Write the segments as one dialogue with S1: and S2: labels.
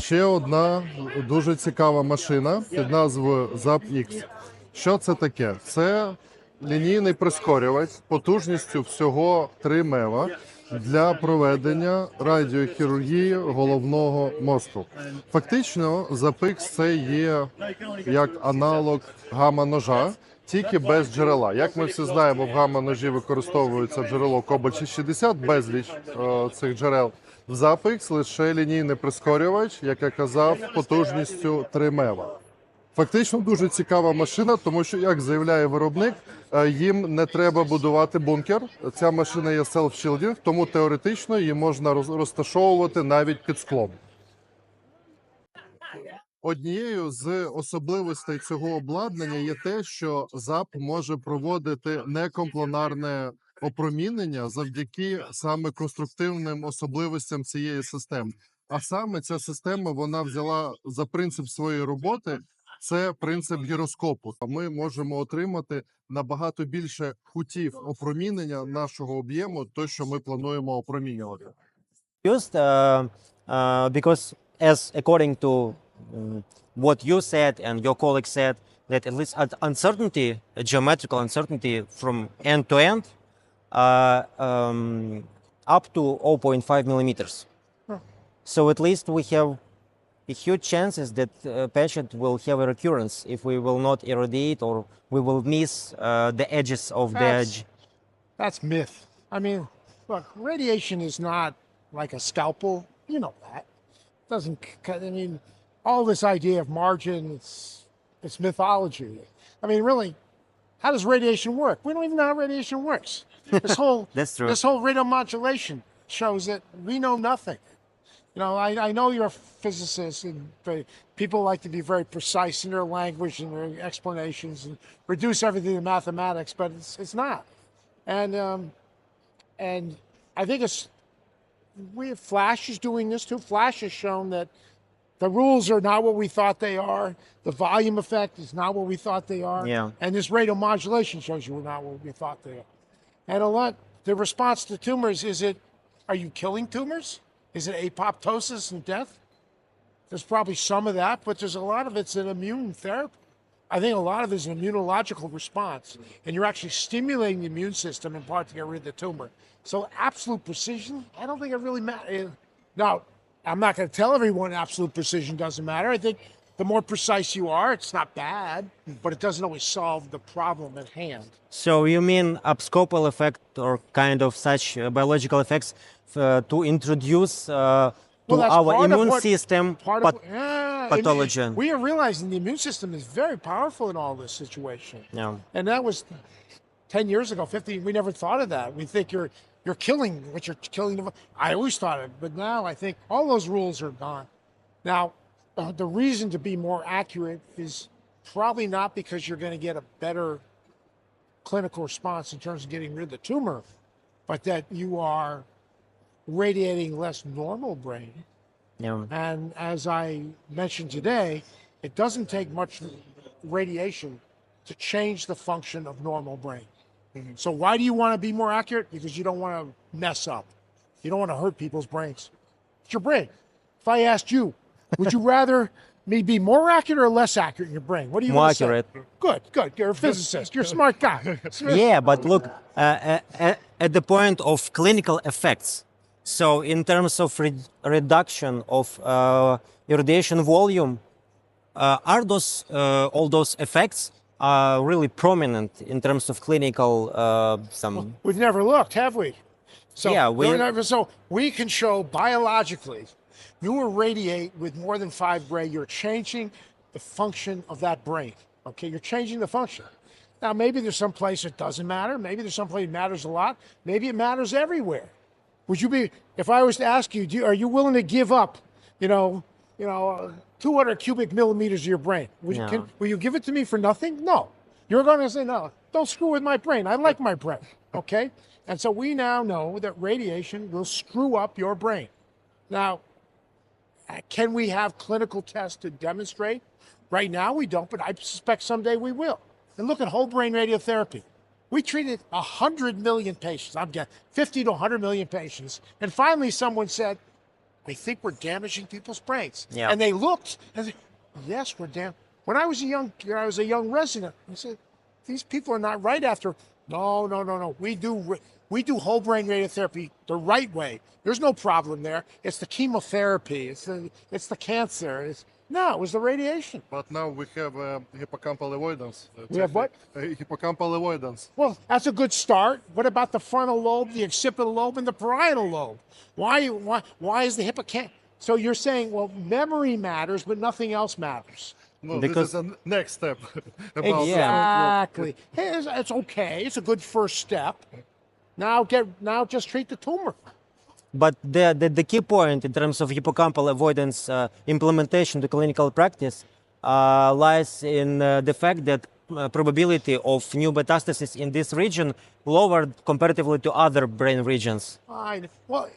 S1: ще одна дуже цікава машина під назвою Zap X. Що це таке? Це лінійний прискорювач потужністю всього 3 МЕВа для проведення радіохірургії головного мозку. Фактично, Zap X – це є як аналог гамма-ножа, тільки без джерела. Як ми всі знаємо, в гамма-ножі використовується джерело кобальт-60, безліч цих джерел. В Zap X лише лінійний прискорювач, як я казав, потужністю 3 МЕВа. Фактично дуже цікава машина, тому що, як заявляє виробник, їм не треба будувати бункер. Ця машина є self-shielding, тому теоретично її можна розташовувати навіть під склом. Однією з особливостей цього обладнання є те, що ZAP може проводити некомпланарне опромінення завдяки саме конструктивним особливостям цієї системи. А саме ця система, вона взяла за принцип своєї роботи, це принцип гіроскопу. Ми можемо отримати набагато більше кутів опромінення нашого об'єму, то, що ми плануємо опромінювати.
S2: Used because as according to what you said and your colleague said, that at least uncertainty, geometrical uncertainty from end to end, up to 0.5 millimeters. So at least we have a huge chances that patient will have a recurrence if we will not irradiate or we will miss the edges of the edge.
S3: That's myth. I mean, look, radiation is not like a scalpel. You know that. Doesn't cut. I mean, all this idea of margin, it's mythology. I mean, really, how does radiation work? We don't even know how radiation works. This whole
S2: That's true.
S3: This whole radiomodulation shows that we know nothing. You know, I know you're a physicist, and people like to be very precise in their language and their explanations and reduce everything to mathematics, but it's not. And I think Flash is doing this too. Flash has shown that the rules are not what we thought they are. The volume effect is not what we thought they are.
S2: Yeah.
S3: And this radiomodulation shows you not what we thought they are. And the response to tumors, are you killing tumors? Is it apoptosis and death? There's probably some of that, but there's a lot of it's an immune therapy. I think a lot of it is an immunological response, and you're actually stimulating the immune system in part to get rid of the tumor. So absolute precision, I don't think it really matters. Now, I'm not going to tell everyone absolute precision doesn't matter. I think the more precise you are, it's not bad, but it doesn't always solve the problem at hand.
S2: So you mean abscopal effect or kind of such biological effects to introduce to our immune system pathogen?
S3: We are realizing the immune system is very powerful in all this situation.
S2: Yeah.
S3: And that was 10 years ago, 15, we never thought of that. We think you're killing what you're killing. I always thought it, but now I think all those rules are gone. Now, the reason to be more accurate is probably not because you're going to get a better clinical response in terms of getting rid of the tumor, but that you are radiating less normal brain.
S2: Yeah.
S3: And as I mentioned today, it doesn't take much radiation to change the function of normal brain. So why do you want to be more accurate? Because you don't want to mess up. You don't want to hurt people's brains. It's your brain. If I asked you, would you rather me be more accurate or less accurate in your brain? What do you
S2: More
S3: want to
S2: accurate.
S3: say? Good, good. You're a physicist. You're a smart guy.
S2: Yeah, but look, at the point of clinical effects, so in terms of reduction of irradiation volume, are all those effects really prominent in terms of clinical
S3: We've never looked, have we? So,
S2: yeah,
S3: so we can show biologically, you irradiate with more than 5 gray, you're changing the function of that brain. Okay, you're changing the function. Now, maybe there's some place it doesn't matter. Maybe there's some place it matters a lot. Maybe it matters everywhere. Would you be, if I was to ask you, are you willing to give up, 200 cubic millimeters of your brain? Will you give it to me for nothing? No. You're going to say, no, don't screw with my brain. I like my brain, okay? And so we now know that radiation will screw up your brain. Now, can we have clinical tests to demonstrate? Right now we don't, but I suspect someday we will. And look at whole brain radiotherapy. We treated 100 million patients. I'm getting 50 to 100 million patients. And finally someone said, they think we're damaging people's brains.
S2: Yeah.
S3: And they looked and said, yes, we're When I was a young resident, I said, these people are not right after. No. We do whole brain radiotherapy the right way. There's no problem there. It's the chemotherapy. It's the cancer. No, it was the radiation.
S1: But now we have hippocampal avoidance.
S3: We have what?
S1: Hippocampal avoidance.
S3: Well, that's a good start. What about the frontal lobe, the occipital lobe, and the parietal lobe? Why is the hippocampus? So you're saying, well, memory matters, but nothing else matters.
S1: No,
S2: Because-
S1: this is the next step. About
S3: Exactly. Hey, it's okay. It's a good first step. Now just treat the tumor.
S2: But the key point in terms of hippocampal avoidance implementation to clinical practice lies in the fact that probability of new metastasis in this region lowered comparatively to other brain regions.
S3: Fine. Well,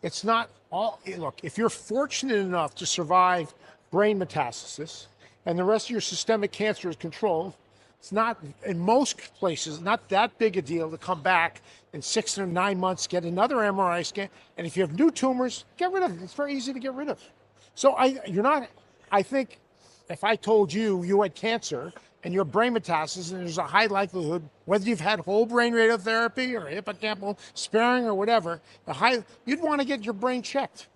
S3: it's not all. Look, if you're fortunate enough to survive brain metastasis and the rest of your systemic cancer is controlled, it's not, in most places, not that big a deal to come back in 6 or 9 months, get another MRI scan, and if you have new tumors, get rid of them. It's very easy to get rid of. So I think if I told you had cancer and your brain metastasis, and there's a high likelihood, whether you've had whole brain radiotherapy or hippocampal sparing or whatever, you'd want to get your brain checked.